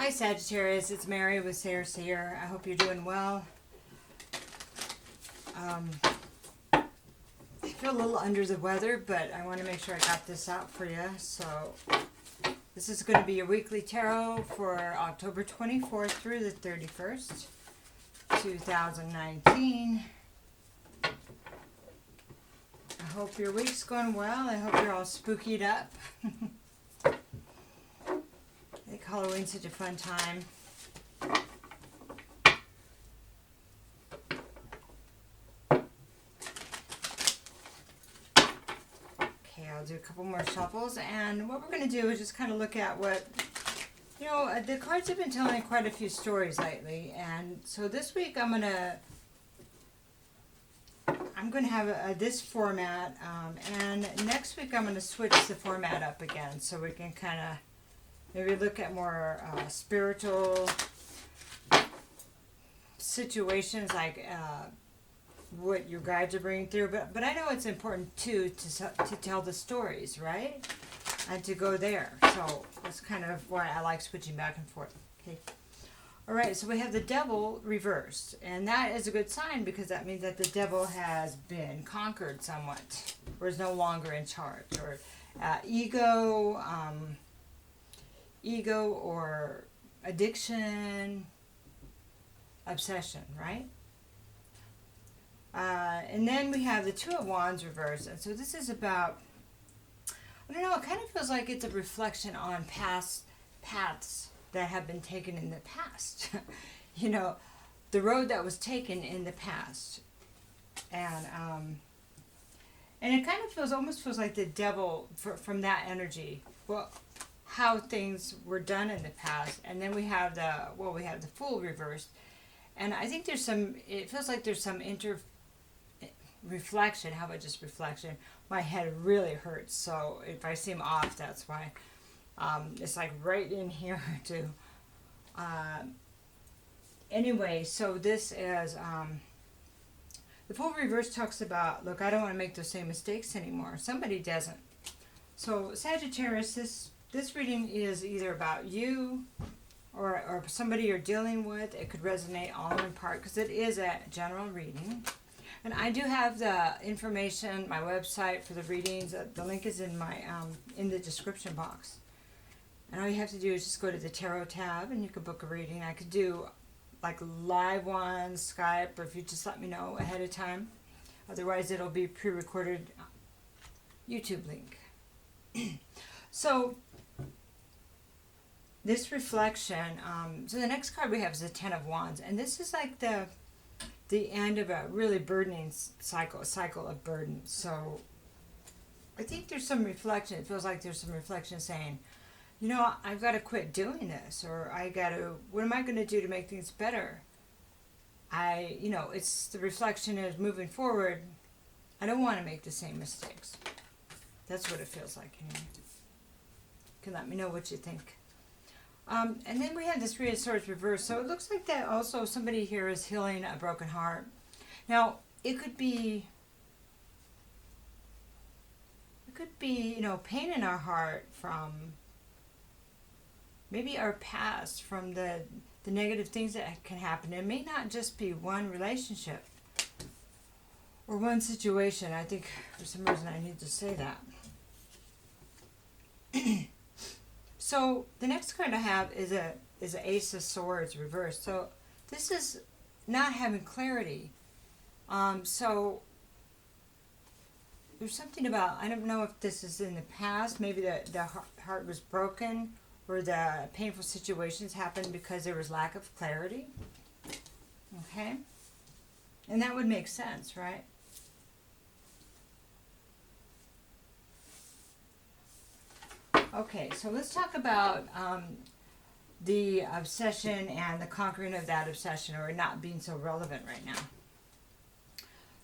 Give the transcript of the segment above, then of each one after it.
Hi Sagittarius, it's Mary with Sayre Seer. I hope you're doing well. I feel a little under the weather, but I want to make sure I got this out for you. So this is going to be your weekly tarot for October 24th through the 31st, 2019. I hope your week's going well. I hope you're all spookied up. I think Halloween's such a fun time. Okay, I'll do a couple more shuffles, and what we're going to do is just kind of look at what, the cards have been telling quite a few stories lately, and so this week I'm going to have this format, and next week I'm going to switch the format up again so we can kind of maybe look at more spiritual situations, like what your guides are bringing through. But I know it's important too to tell the stories, right? And to go there. So that's kind of why I like switching back and forth. Okay. All right. So we have the Devil reversed, and that is a good sign because that means that the devil has been conquered somewhat, or is no longer in charge, or ego or addiction, obsession, right? And then we have the Two of Wands reversed. And so this is about, I don't know, it kind of feels like it's a reflection on past paths that have been taken in the past. The road that was taken in the past. And it kind of almost feels like the devil, from that energy, well, how things were done in the past. And then we have the Fool reversed. And I think it feels like there's some reflection. How about just reflection? My head really hurts, so if I seem off, that's why. It's like right in here too. Anyway, so this is the Fool reverse talks about, look, I don't want to make those same mistakes anymore. Somebody doesn't. So Sagittarius, this reading is either about you or somebody you're dealing with. It could resonate all in part because it is a general reading. And I do have the information, my website for the readings. The link is in my in the description box. And all you have to do is just go to the tarot tab and you can book a reading. I could do like live ones, Skype, or if you just let me know ahead of time. Otherwise, it'll be pre-recorded YouTube link. So this reflection, so the next card we have is the Ten of Wands, and this is like the end of a really burdening cycle of burden. So I think there's some reflection. It feels like there's some reflection saying, I've got to quit doing this, or what am I going to do to make things better? It's the reflection is moving forward. I don't want to make the same mistakes. That's what it feels like. You can let me know what you think. And then we have this Three of Swords reversed. So it looks like that also somebody here is healing a broken heart. Now, it could be, pain in our heart from maybe our past, from the negative things that can happen. It may not just be one relationship or one situation. I think for some reason I need to say that. So the next card I have is an Ace of Swords reversed. So this is not having clarity. So there's something about, I don't know if this is in the past. Maybe the heart was broken, or the painful situations happened because there was lack of clarity. Okay? And that would make sense, right? Okay, so let's talk about the obsession and the conquering of that obsession, or not being so relevant right now.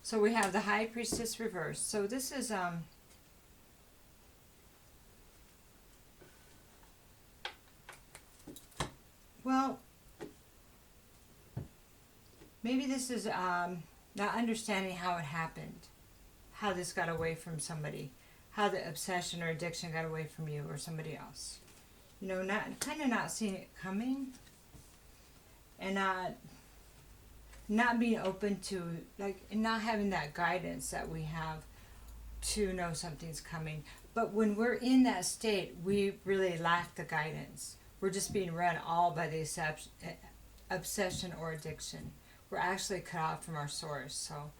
So we have the High Priestess reversed. So this is maybe this is not understanding how it happened, how this got away from somebody, how the obsession or addiction got away from you or somebody else. you know, not seeing it coming, and not being open to, like, and not having that guidance that we have to know something's coming. But when we're in that state, we really lack the guidance. We're just being run all by the obsession or addiction. We're actually cut off from our source. So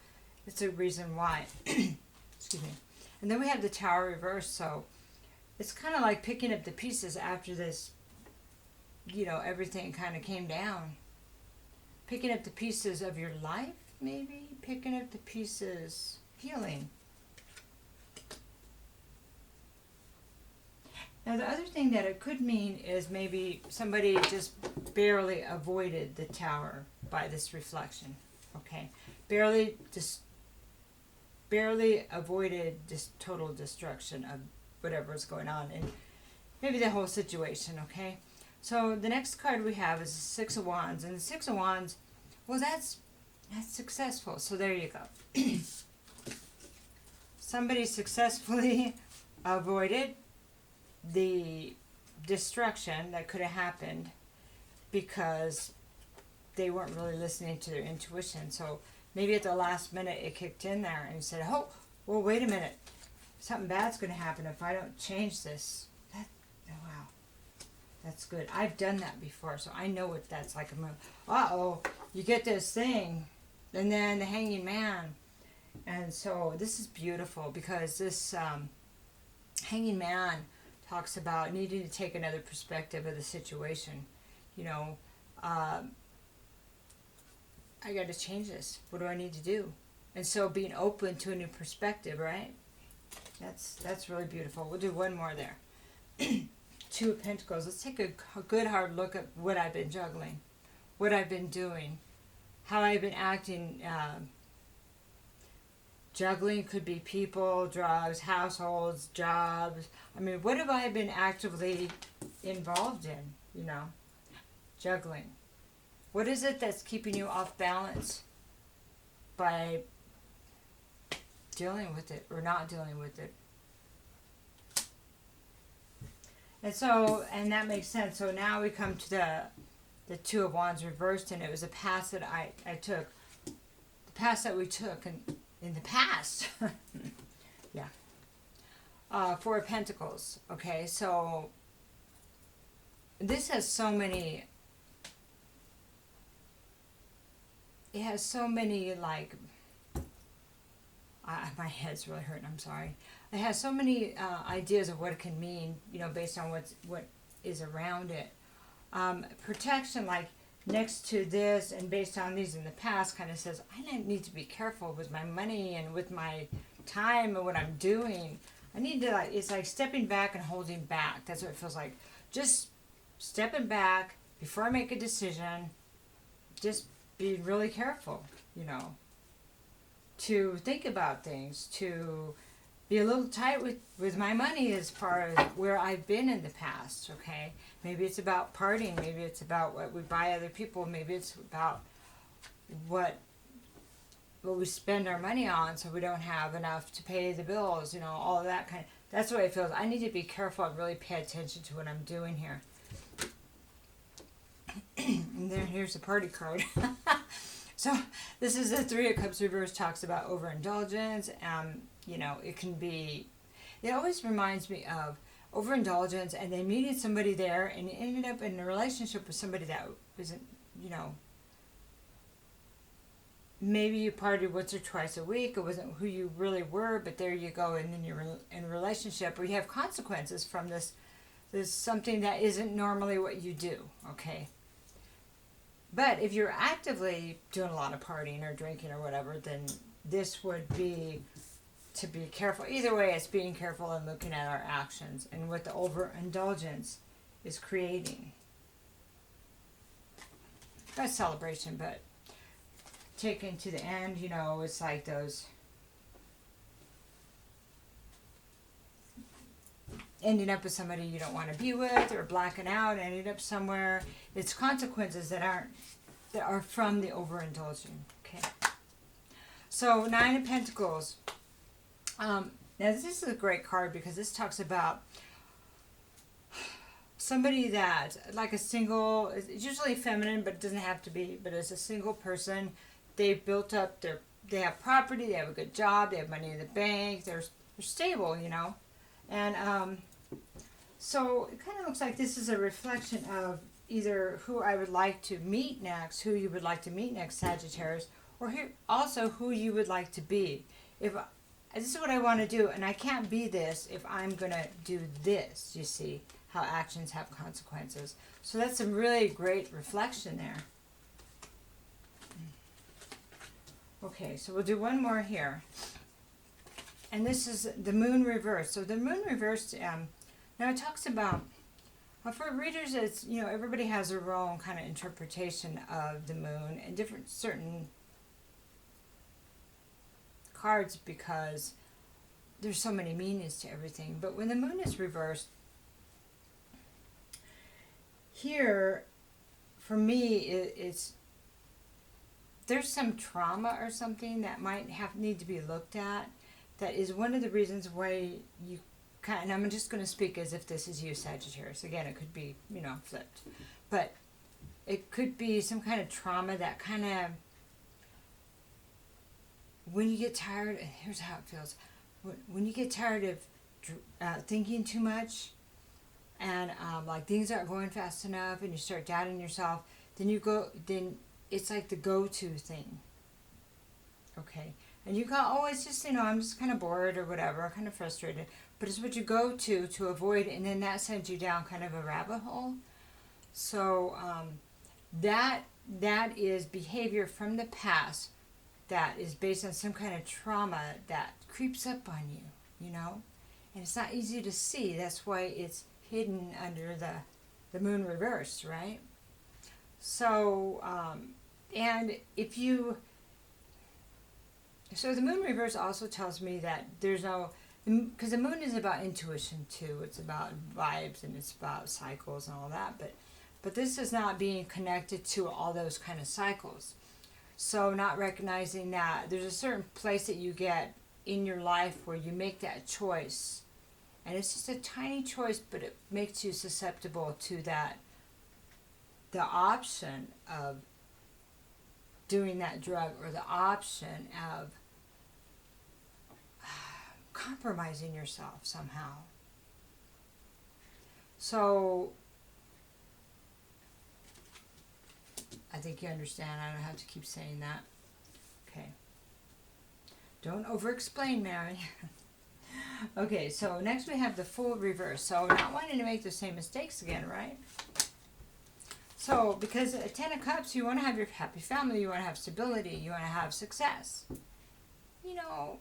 it's a reason why. Excuse me. And then we have the Tower reverse. So it's kind of like picking up the pieces after this, you know, everything kind of came down. Picking up the pieces of your life, maybe. Picking up the pieces, healing. Now, the other thing that it could mean is maybe somebody just barely avoided the Tower by this reflection, okay? Barely avoided this total destruction of whatever's going on in maybe the whole situation, okay? So the next card we have is the Six of Wands, and the Six of Wands, well, that's successful. So there you go. Somebody successfully avoided the destruction that could have happened because they weren't really listening to their intuition. So maybe at the last minute it kicked in there and said, oh, well, wait a minute. Something bad's going to happen if I don't change this. Oh, wow. That's good. I've done that before, so I know what that's like. Uh-oh, you get this thing, and then the Hanging Man. And so this is beautiful because this Hanging Man talks about needing to take another perspective of the situation. You know, I got to change this. What do I need to do? And so being open to a new perspective, right? That's really beautiful. We'll do one more there. Two of Pentacles. Let's take a good hard look at what I've been juggling, what I've been doing, how I've been acting. Juggling could be people, drugs, households, jobs. I mean, what have I been actively involved in, you know? Juggling. What is it that's keeping you off balance by dealing with it or not dealing with it? And so, and that makes sense. So now we come to the Two of Wands reversed, and it was a path that I took. The path that we took in the past. Yeah. Four of Pentacles. Okay, so this has so many, it has so many, like, my head's really hurting, I'm sorry. It has so many ideas of what it can mean, you know, based on what is around it. Protection, like next to this and based on these in the past, kind of says, I need to be careful with my money and with my time and what I'm doing. I need to, like, it's like stepping back and holding back. That's what it feels like. Just stepping back before I make a decision. Just be really careful, you know, to think about things, to be a little tight with my money as far as where I've been in the past, okay? Maybe it's about partying. Maybe it's about what we buy other people. Maybe it's about what we spend our money on so we don't have enough to pay the bills, you know, all of that kind of, that's the way it feels. I need to be careful and really pay attention to what I'm doing here. And then here's the party card. So this is the Three of Cups reverse, talks about overindulgence. You know, it can be, it always reminds me of overindulgence and then meeting somebody there and you ended up in a relationship with somebody that wasn't, you know, maybe you partied once or twice a week. It wasn't who you really were, but there you go. And then you're in a relationship where you have consequences from this something that isn't normally what you do, okay? But if you're actively doing a lot of partying or drinking or whatever, then this would be to be careful. Either way, it's being careful and looking at our actions and what the overindulgence is creating. Not a celebration, but taken to the end, you know, it's like those ending up with somebody you don't want to be with, or blacking out, ending up somewhere. It's consequences that are from the overindulging. Okay. So Nine of Pentacles. Now this is a great card because this talks about somebody that, like a single, it's usually feminine, but it doesn't have to be, but as a single person, they've built up they have property, they have a good job, they have money in the bank, they're stable, you know. And so it kind of looks like this is a reflection of either who I would like to meet next, who you would like to meet next, Sagittarius, or here also who you would like to be. If this is what I want to do, and I can't be this if I'm gonna do this. You see how actions have consequences. So that's some really great reflection there. Okay, so we'll do one more here. And this is the moon reverse. So the moon reverse, now it talks about, for readers, it's, you know, everybody has their own kind of interpretation of the moon and different certain cards because there's so many meanings to everything. But when the moon is reversed, here, for me, it's there's some trauma or something that might need to be looked at. That is one of the reasons why you kind of, and I'm just going to speak as if this is you, Sagittarius. Again, it could be, you know, flipped. But it could be some kind of trauma that kind of, when you get tired, and here's how it feels. When you get tired of thinking too much and like things aren't going fast enough and you start doubting yourself, then it's like the go-to thing. Okay. And you go, oh, it's just, you know, I'm just kind of bored or whatever, kind of frustrated. But it's what you go to avoid, and then that sends you down kind of a rabbit hole. So that is behavior from the past that is based on some kind of trauma that creeps up on you, you know? And it's not easy to see. That's why it's hidden under the moon reverse, right? So, and if you... So the moon reverse also tells me that there's no... Because the moon is about intuition, too. It's about vibes, and it's about cycles and all that. But this is not being connected to all those kind of cycles. So not recognizing that there's a certain place that you get in your life where you make that choice. And it's just a tiny choice, but it makes you susceptible to that, the option of doing that drug, or the option of compromising yourself somehow. So I think you understand. I don't have to keep saying that. Okay. Don't over-explain, Mary. Okay, so next we have the full reverse. So not wanting to make the same mistakes again, right? So, because at 10 of Cups, you want to have your happy family, you want to have stability, you want to have success. You know,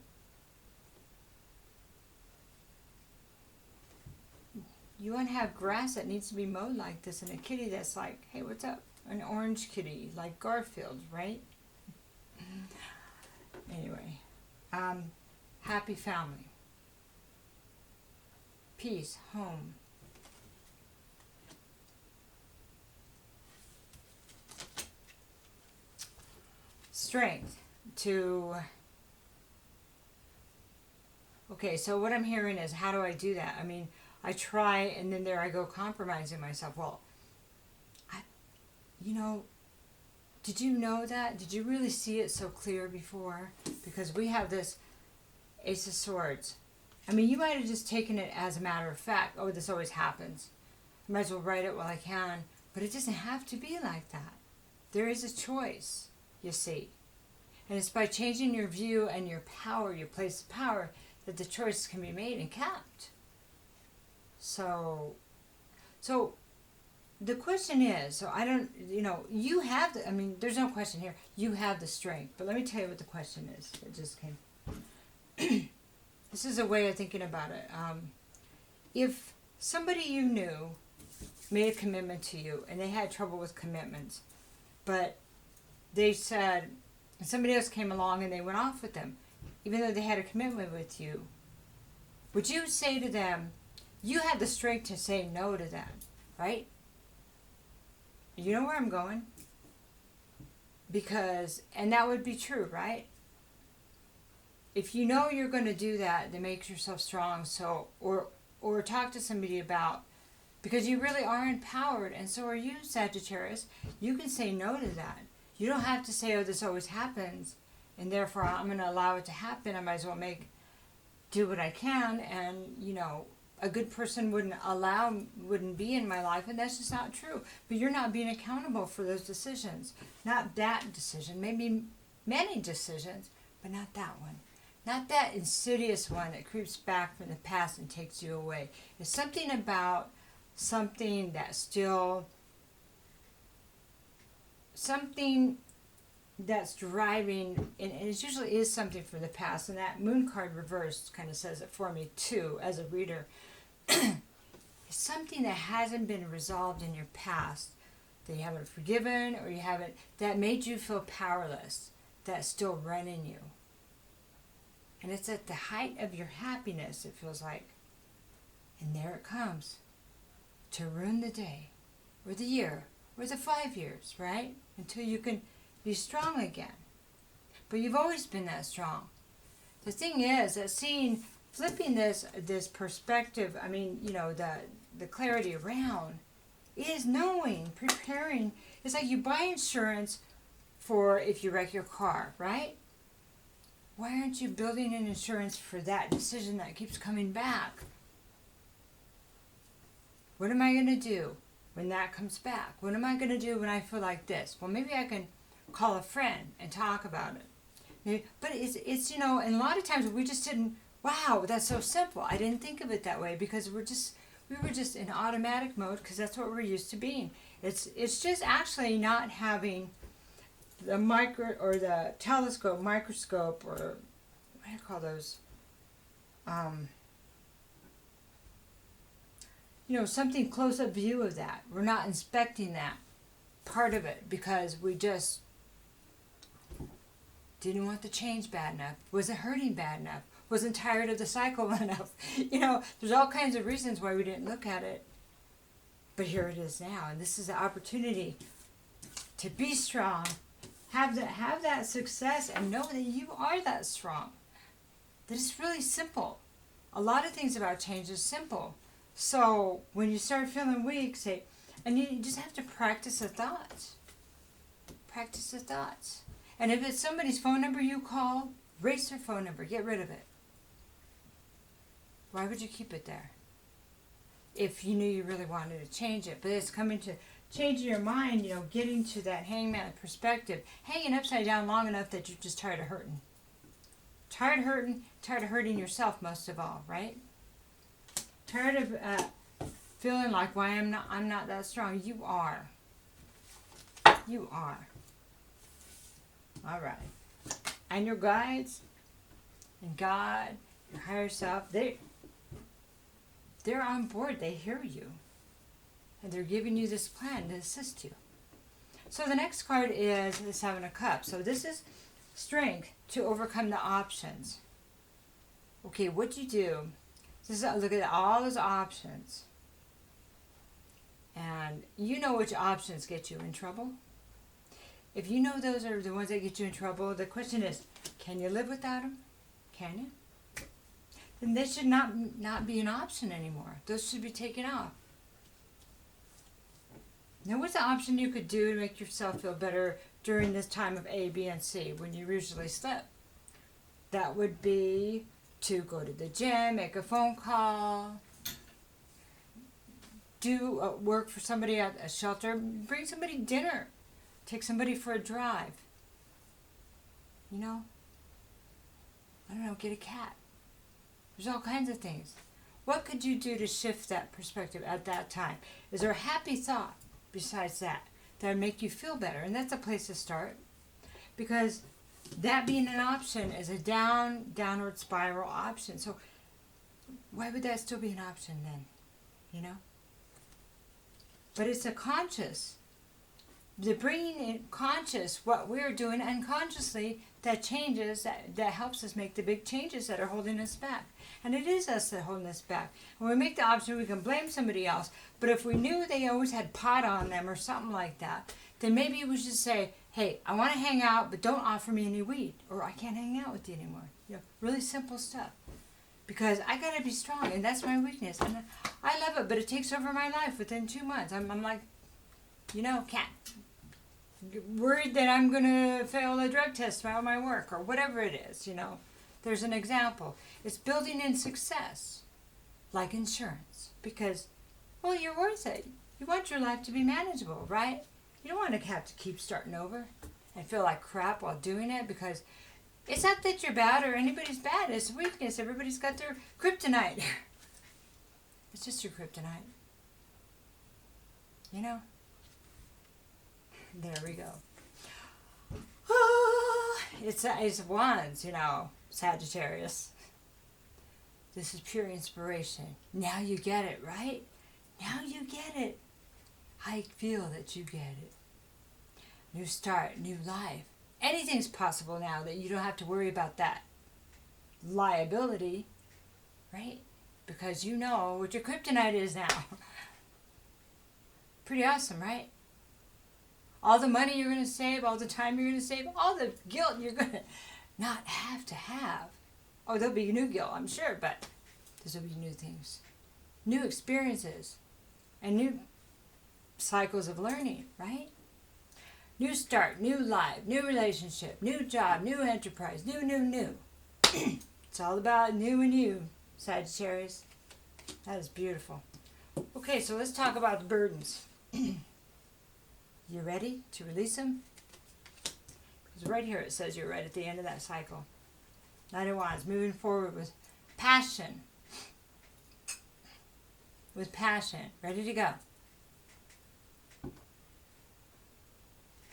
you want to have grass that needs to be mowed like this, and a kitty that's like, hey, what's up? An orange kitty, like Garfield, right? Anyway, happy family. Peace, home. Strength to... Okay, so what I'm hearing is, how do I do that? I mean, I try, and then there I go compromising myself. Well, you know, did you know that? Did you really see it so clear before? Because we have this Ace of Swords. I mean, you might have just taken it as a matter of fact. Oh, this always happens. I might as well write it while I can. But it doesn't have to be like that. There is a choice, you see. And it's by changing your view and your power, your place of power, that the choice can be made and kept. So the question is, so I don't, you know, you have the, I mean, there's no question here. You have the strength. But let me tell you what the question is. It just came. This is a way of thinking about it. If somebody you knew made a commitment to you, and they had trouble with commitments, but they said, and somebody else came along and they went off with them, even though they had a commitment with you, would you say to them, you had the strength to say no to them, right? You know where I'm going? Because, and that would be true, right? If you know you're going to do that, then make yourself strong. So, or talk to somebody about Because you really are empowered, and so are you, Sagittarius. You can say no to that. You don't have to say, oh, this always happens, and therefore I'm going to allow it to happen. I might as well do what I can, and, a good person wouldn't be in my life, and that's just not true. But you're not being accountable for those decisions. Not that decision, maybe many decisions, but not that one. Not that insidious one that creeps back from the past and takes you away. It's something about something that's still, something that's driving, and it usually is something from the past, and that moon card reversed kind of says it for me too, as a reader. It's something that hasn't been resolved in your past, that you haven't forgiven, or that made you feel powerless, that's still running you. And it's at the height of your happiness, it feels like. And there it comes, to ruin the day, or the year, or the 5 years, right? Until you can be strong again. But you've always been that strong. The thing is that flipping this perspective, the clarity around, is knowing, preparing. It's like you buy insurance for if you wreck your car, right? Why aren't you building an insurance for that decision that keeps coming back? What am I going to do when that comes back? What am I going to do when I feel like this? Well, maybe I can call a friend and talk about it. But it's and a lot of times we just didn't, wow, that's so simple. I didn't think of it that way because we were just in automatic mode because that's what we're used to being. It's just actually not having the the telescope, microscope, or what do you call those? Something close-up view of that. We're not inspecting that part of it because we just didn't want the change bad enough. Wasn't hurting bad enough. Wasn't tired of the cycle enough. There's all kinds of reasons why we didn't look at it. But here it is now, and this is the opportunity to be strong. Have that success and know that you are that strong. That it's really simple. A lot of things about change is simple. So when you start feeling weak, and you just have to practice the thoughts. Practice the thoughts. And if it's somebody's phone number you call, erase their phone number. Get rid of it. Why would you keep it there? If you knew you really wanted to change it. But it's coming to changing your mind, getting to that hangman perspective. Hanging upside down long enough that you're just tired of hurting. Tired of hurting yourself most of all, right? Tired of feeling like, why I'm not that strong. You are. You are. All right. And your guides and God, your higher self, they're on board. They hear you. And they're giving you this plan to assist you. So the next card is the Seven of Cups. So this is strength to overcome the options. Okay, what do you do? Look at all those options. And you know which options get you in trouble. If you know those are the ones that get you in trouble, the question is, can you live without them? Can you? Then they should not be an option anymore. Those should be taken off. Now, what's the option you could do to make yourself feel better during this time of A, B, and C when you usually slip? That would be to go to the gym, make a phone call, do work for somebody at a shelter, bring somebody dinner, take somebody for a drive. I don't know, get a cat. There's all kinds of things. What could you do to shift that perspective at that time? Is there a happy thought besides that would make you feel better? And that's a place to start. Because that being an option is a downward spiral option. So why would that still be an option then? But it's a conscious. The bringing in conscious what we're doing unconsciously that changes, that helps us make the big changes that are holding us back. And it is us that are holding us back. When we make the option, we can blame somebody else. But if we knew they always had pot on them or something like that, then maybe we should say, hey, I want to hang out, but don't offer me any weed. Or I can't hang out with you anymore. Really simple stuff. because I gotta be strong, and that's my weakness. And I love it, but it takes over my life within 2 months. I'm like, can't worried that I'm gonna fail a drug test while my work or whatever it is. There's an example. It's building in success, like insurance, because you're worth it. You want your life to be manageable, right? You don't want to have to keep starting over and feel like crap while doing it, because it's not that you're bad or anybody's bad. It's weakness. Everybody's got their kryptonite. It's just your kryptonite. There we go. It's wands, Sagittarius. This is pure inspiration. Now you get it, right? Now you get it. I feel that you get it. New start, new life. Anything's possible now that you don't have to worry about that liability, right? Because you know what your kryptonite is now. Pretty awesome, right? All the money you're going to save, all the time you're going to save, all the guilt you're going to not have to have. Oh, there'll be new guilt, I'm sure, but there'll be new things, new experiences, and new cycles of learning, right? New start, new life, new relationship, new job, new enterprise, new. It's all about new and you, Sagittarius. That is beautiful. Okay, so let's talk about the burdens. You ready to release them? Because right here it says you're right at the end of that cycle. Knight of Wands, moving forward with passion. With passion, ready to go.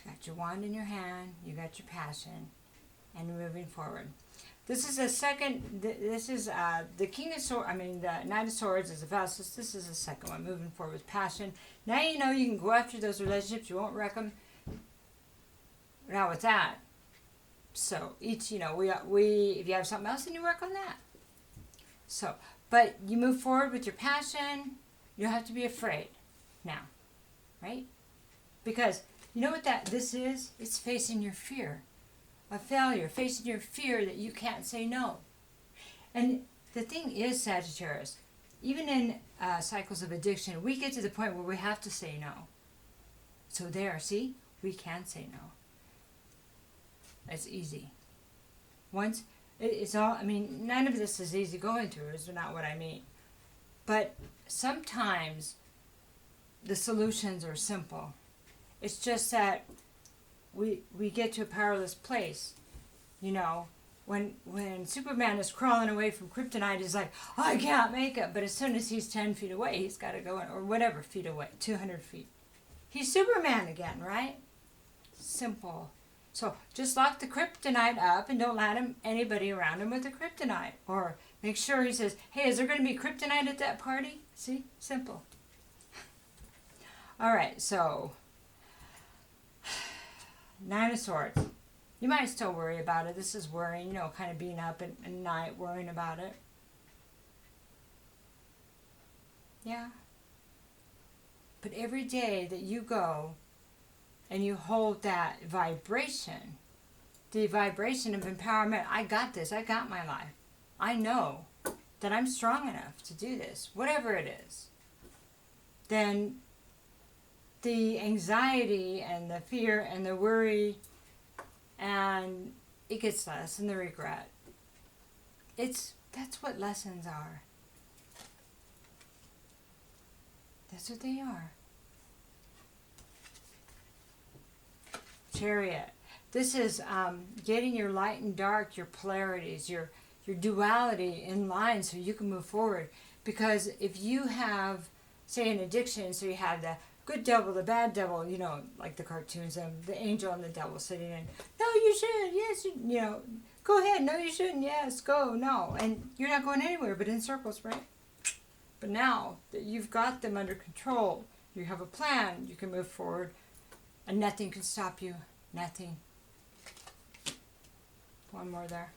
Got your wand in your hand, you got your passion, and you're moving forward. This is the second, this is the King of Swords, the Knight of Swords is the fastest. This is the second one, moving forward with passion. Now you know you can go after those relationships, you won't wreck them. Now with that, so each, if you have something else, then you work on that. So, but you move forward with your passion, you don't have to be afraid now, right? Because you know what this is? It's facing your fear of failure, facing your fear that you can't say no. And the thing is, Sagittarius, even in cycles of addiction, we get to the point where we have to say no. So there, see? We can say no. It's easy. Once, it's all, none of this is easy going through, is not what I mean. But sometimes the solutions are simple. It's just that we get to a powerless place. When Superman is crawling away from kryptonite, he's like, I can't make it. But as soon as he's 10 feet away, he's got to go in, or whatever feet away, 200 feet. He's Superman again, right? Simple. So just lock the kryptonite up and don't let anybody around him with the kryptonite. Or make sure he says, hey, is there going to be kryptonite at that party? See? Simple. All right, so Nine of Swords. You might still worry about it. This is worrying, kind of being up at night, worrying about it. Yeah. But every day that you go and you hold that vibration, the vibration of empowerment, I got this, I got my life. I know that I'm strong enough to do this, whatever it is. Then the anxiety and the fear and the worry, and it gets less, and the regret. That's what lessons are. That's what they are. Chariot. This is getting your light and dark, your polarities, your duality in line so you can move forward. Because if you have, say, an addiction, so you have the good devil, the bad devil, like the cartoons, the angel and the devil sitting in, no, you shouldn't, yes, go ahead, no, you shouldn't, yes, go, no. And you're not going anywhere but in circles, right? But now that you've got them under control, you have a plan, you can move forward, and nothing can stop you. Nothing. One more there.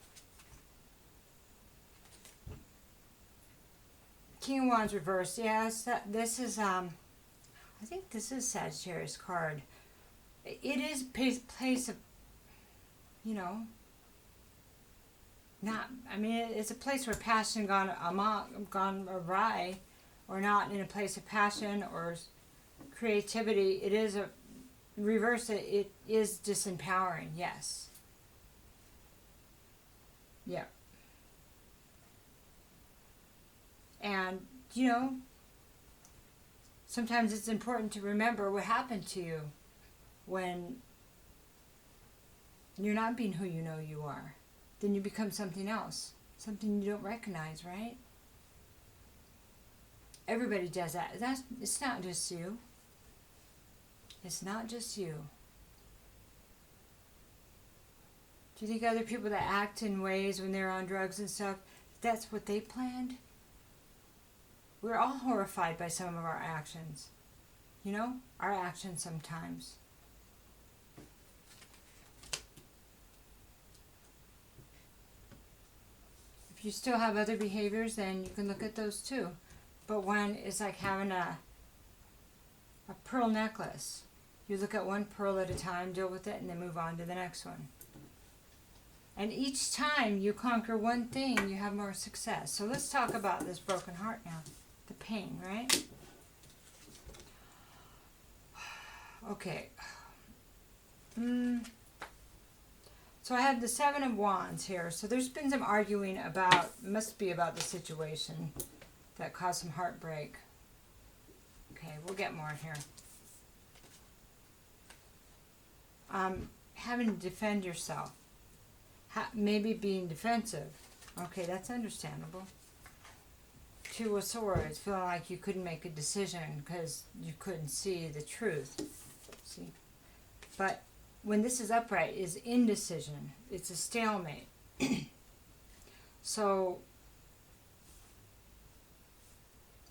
King of Wands reversed. Yes, this is, I think this is Sagittarius card. It is a place of, not, I mean, it's a place where passion gone amok, gone awry, or not in a place of passion or creativity. It is a reverse. It is disempowering. Yes. Yeah. And sometimes it's important to remember what happened to you when you're not being who you know you are. Then you become something else, something you don't recognize, right? Everybody does that. It's not just you. It's not just you. Do you think other people that act in ways when they're on drugs and stuff, that's what they planned? We're all horrified by some of our actions. Our actions sometimes. If you still have other behaviors, then you can look at those too. But one is like having a pearl necklace. You look at one pearl at a time, deal with it, and then move on to the next one. And each time you conquer one thing, you have more success. So let's talk about this broken heart now. The pain, right? Okay. So I have the Seven of Wands here. So there's been some arguing must be about the situation that caused some heartbreak. Okay, we'll get more here. Having to defend yourself. Maybe being defensive. Okay, that's understandable. Two of Swords, feeling like you couldn't make a decision because you couldn't see the truth. See? But when this is upright, is indecision. It's a stalemate. So,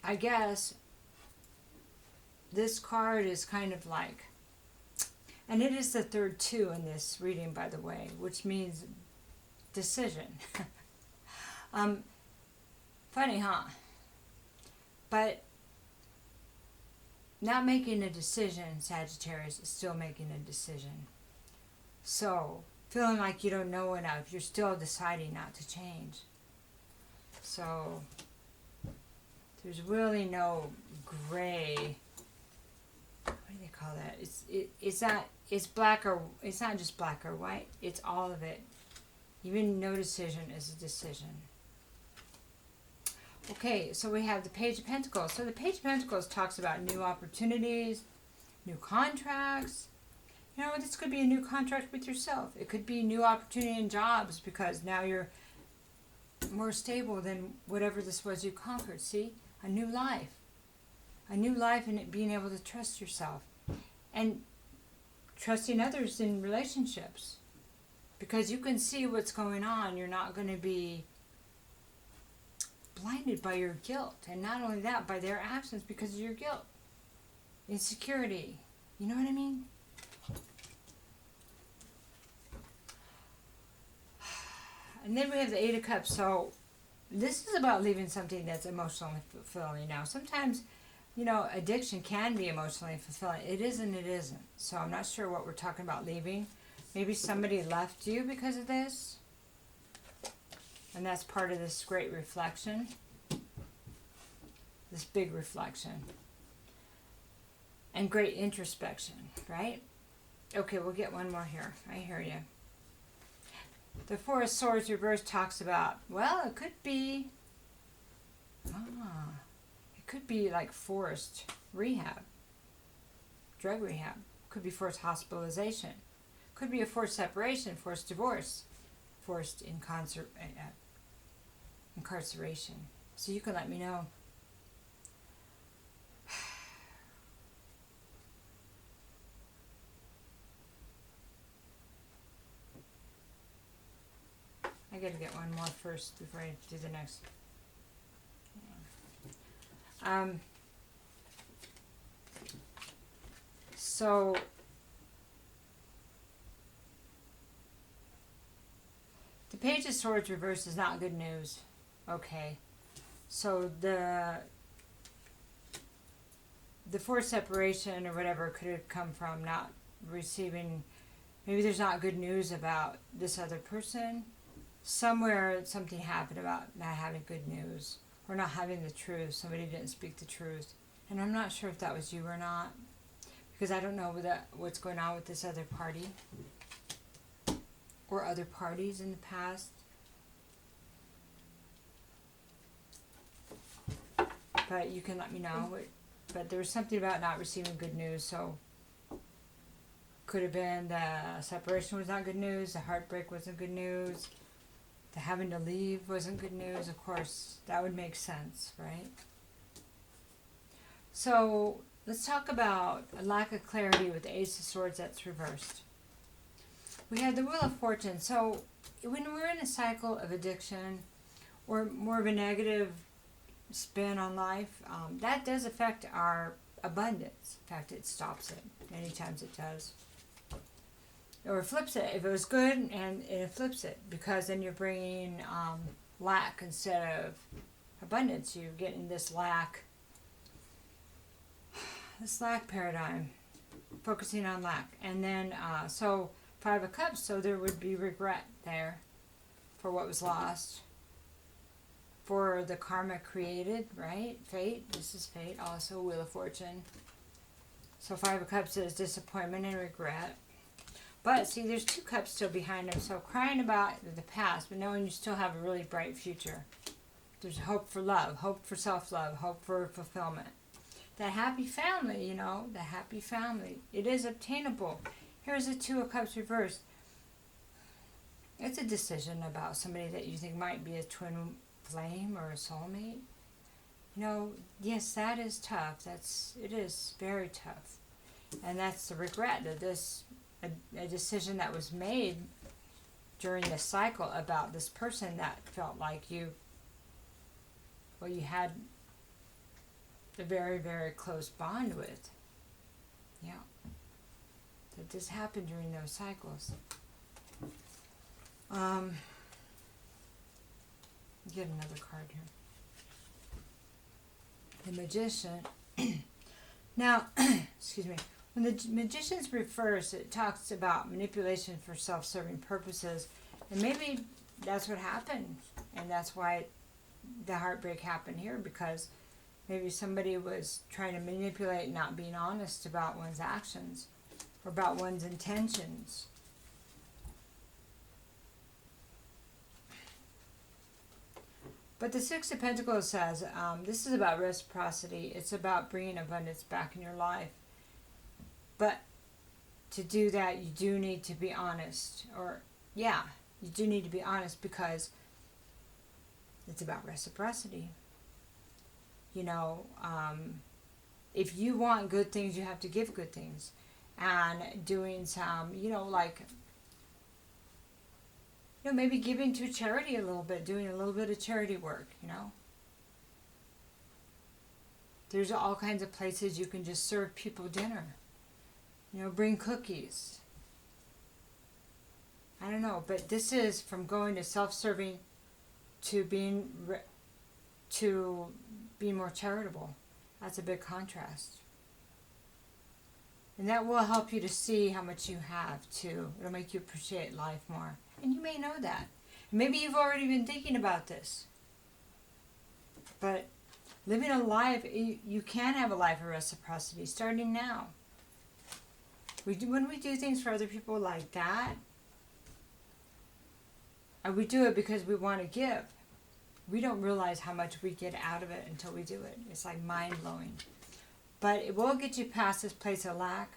I guess this card is kind of like, and it is the third two in this reading, by the way, which means decision. Funny, huh? But not making a decision, Sagittarius, is still making a decision. So, feeling like you don't know enough, you're still deciding not to change. So, there's really no gray. What do they call that? It's black or, it's not just black or white, it's all of it. Even no decision is a decision. Okay, so we have the Page of Pentacles. So the Page of Pentacles talks about new opportunities, new contracts. This could be a new contract with yourself. It could be new opportunity in jobs because now you're more stable than whatever this was you conquered. See? A new life. A new life in it, being able to trust yourself. And trusting others in relationships. Because you can see what's going on. You're not going to be blinded by your guilt, and not only that, by their actions because of your guilt, insecurity. You know what I mean? And then we have the Eight of Cups. So this is about leaving something that's emotionally fulfilling. Now, sometimes, addiction can be emotionally fulfilling. It is and it isn't. So I'm not sure what we're talking about leaving. Maybe somebody left you because of this. And that's part of this great reflection. This big reflection. And great introspection, right? Okay, we'll get one more here. I hear you. The Four of Swords reverse talks about, well, it could be, it could be like forced rehab, drug rehab. Could be forced hospitalization. Could be a forced separation, forced divorce, forced incarceration. So you can let me know. I gotta get one more first before I do the next. So the Page of Swords reverse is not good news. Okay, so the forced separation or whatever could have come from not receiving, maybe there's not good news about this other person, somewhere something happened about not having good news or not having the truth. Somebody didn't speak the truth. And I'm not sure if that was you or not, because I don't know what's going on with this other party or other parties in the past. But you can let me know. But there was something about not receiving good news, so could have been the separation was not good news, the heartbreak wasn't good news, the having to leave wasn't good news. Of course, that would make sense, right? So let's talk about a lack of clarity with the Ace of Swords that's reversed. We have the Wheel of Fortune. So when we're in a cycle of addiction or more of a negative spin on life, that does affect our abundance. In fact, it stops it. Many times it does. Or flips it. If it was good, and it flips it, because then you're bringing lack instead of abundance. You're getting this lack paradigm, focusing on lack. And then, so Five of Cups, so there would be regret there for what was lost, for the karma created, right? Fate, this is fate, also Wheel of Fortune. So Five of Cups is disappointment and regret. But see, there's two cups still behind them. So crying about the past, but knowing you still have a really bright future. There's hope for love, hope for self-love, hope for fulfillment. That happy family, the happy family. It is obtainable. Here's the Two of Cups reversed. It's a decision about somebody that you think might be a twin flame or a soulmate. Yes, that is tough. It is very tough. And that's the regret of this, a decision that was made during this cycle about this person that felt like you had a very, very close bond with. Yeah. That this happened during those cycles. Get another card here. The Magician. Now, excuse me. When the Magician's reversed, it talks about manipulation for self-serving purposes. And maybe that's what happened. And that's why the heartbreak happened here, because maybe somebody was trying to manipulate, not being honest about one's actions or about one's intentions. But the Six of Pentacles says, this is about reciprocity. It's about bringing abundance back in your life. But to do that, you do need to be honest. You do need to be honest, because it's about reciprocity. If you want good things, you have to give good things. And doing some, maybe giving to charity a little bit, doing a little bit of charity work, There's all kinds of places you can just serve people dinner. Bring cookies. I don't know, but this is from going to self-serving to being more charitable. That's a big contrast. And that will help you to see how much you have, too. It'll make you appreciate life more. And you may know that. Maybe you've already been thinking about this. But living a life, you can have a life of reciprocity starting now. When we do things for other people like that, and we do it because we want to give, we don't realize how much we get out of it until we do it. It's like mind-blowing. But it will get you past this place of lack.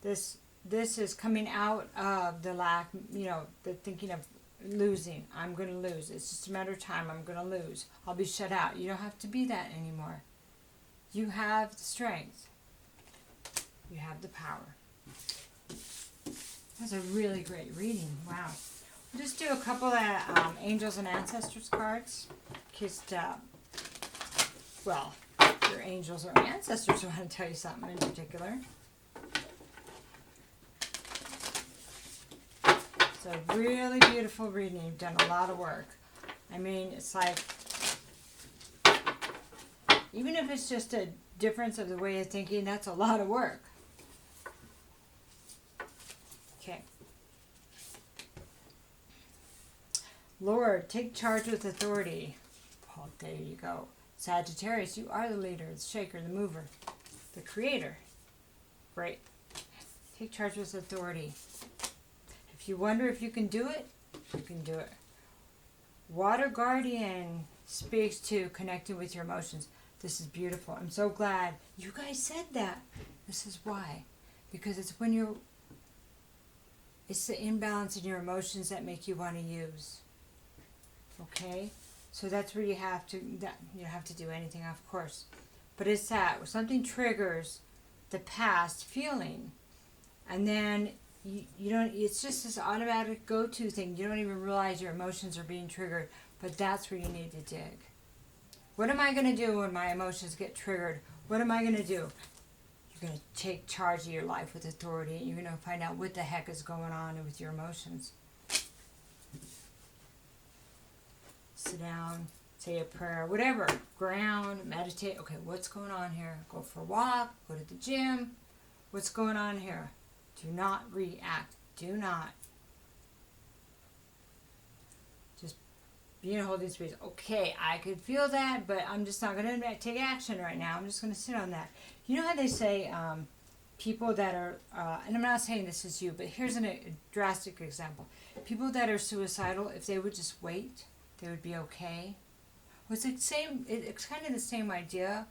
This is coming out of the lack, the thinking of losing. I'm going to lose. It's just a matter of time. I'm going to lose. I'll be shut out. You don't have to be that anymore. You have the strength. You have the power. That's a really great reading. Wow. We'll just do a couple of Angels and Ancestors cards. Just, your angels or ancestors want to tell you something in particular. It's a really beautiful reading. You've done a lot of work. I mean, it's like, even if it's just a difference of the way of thinking, that's a lot of work. Okay. Lord, take charge with authority. Well, there you go. Sagittarius, you are the leader, the shaker, the mover, the creator. Great. Take charge with authority. If you wonder if you can do it, you can do it. Water Guardian speaks to connecting with your emotions. This is beautiful. I'm so glad you guys said that. This is why. Because it's when it's the imbalance in your emotions that make you want to use. Okay? So that's where you have to do anything, of course. But it's that something triggers the past feeling, and then you don't. It's just this automatic go-to thing. You don't even realize your emotions are being triggered. But that's where you need to dig. What am I going to do when my emotions get triggered? What am I going to do? You're going to take charge of your life with authority, and you're going to find out what the heck is going on with your emotions. Sit down, say a prayer, whatever. Ground, meditate. Okay, what's going on here? Go for a walk, go to the gym. What's going on here? Do not react. Do not. Just be in a holding space. Okay, I could feel that, but I'm just not going to take action right now. I'm just going to sit on that. You know how they say people that are, and I'm not saying this is you, but here's a drastic example. People that are suicidal, if they would just wait, they would be okay. Well, it's the same. It's kind of the same idea.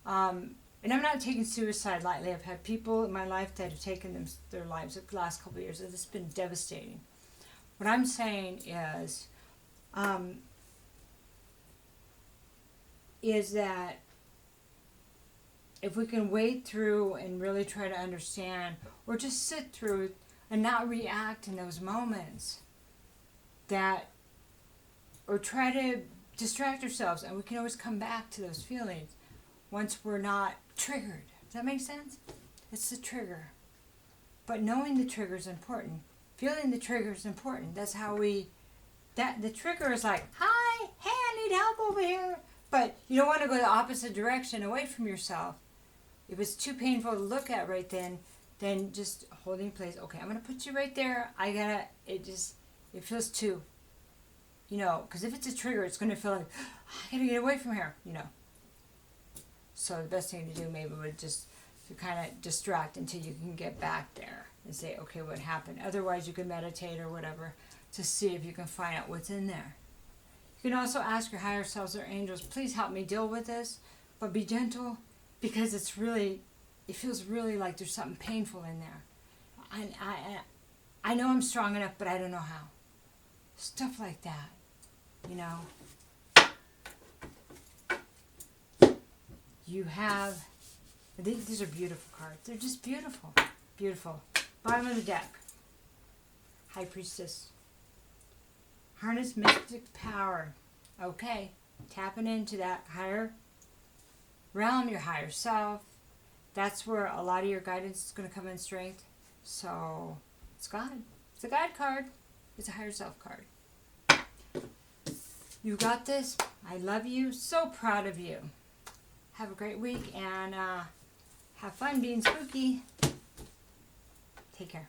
And I'm not taking suicide lightly. I've had people in my life that have taken their lives the last couple of years. It's been devastating. What I'm saying is that if we can wait through and really try to understand, or just sit through and not react in those moments, or try to distract ourselves, and we can always come back to those feelings once we're not triggered. Does that make sense? It's the trigger. But knowing the trigger is important. Feeling the trigger is important. That's how the trigger is like, hi, hey, I need help over here. But you don't want to go the opposite direction, away from yourself. If it's too painful to look at right then just holding place. Okay, I'm going to put you right there. It feels too, because if it's a trigger, it's going to feel like, I got to get away from here, So the best thing to do maybe would just to kind of distract until you can get back there and say, okay, what happened? Otherwise, you can meditate or whatever to see if you can find out what's in there. You can also ask your higher selves or angels, please help me deal with this, but be gentle, because it feels really like there's something painful in there. I know I'm strong enough, but I don't know how. Stuff like that, You have, these are beautiful cards. They're just beautiful. Beautiful. Bottom of the deck. High Priestess. Harness mystic power. Okay. Tapping into that higher realm, your higher self. That's where a lot of your guidance is going to come in strength. So, it's God. It's a guide card. It's a higher self card. You got this. I love you. So proud of you. Have a great week and have fun being spooky. Take care.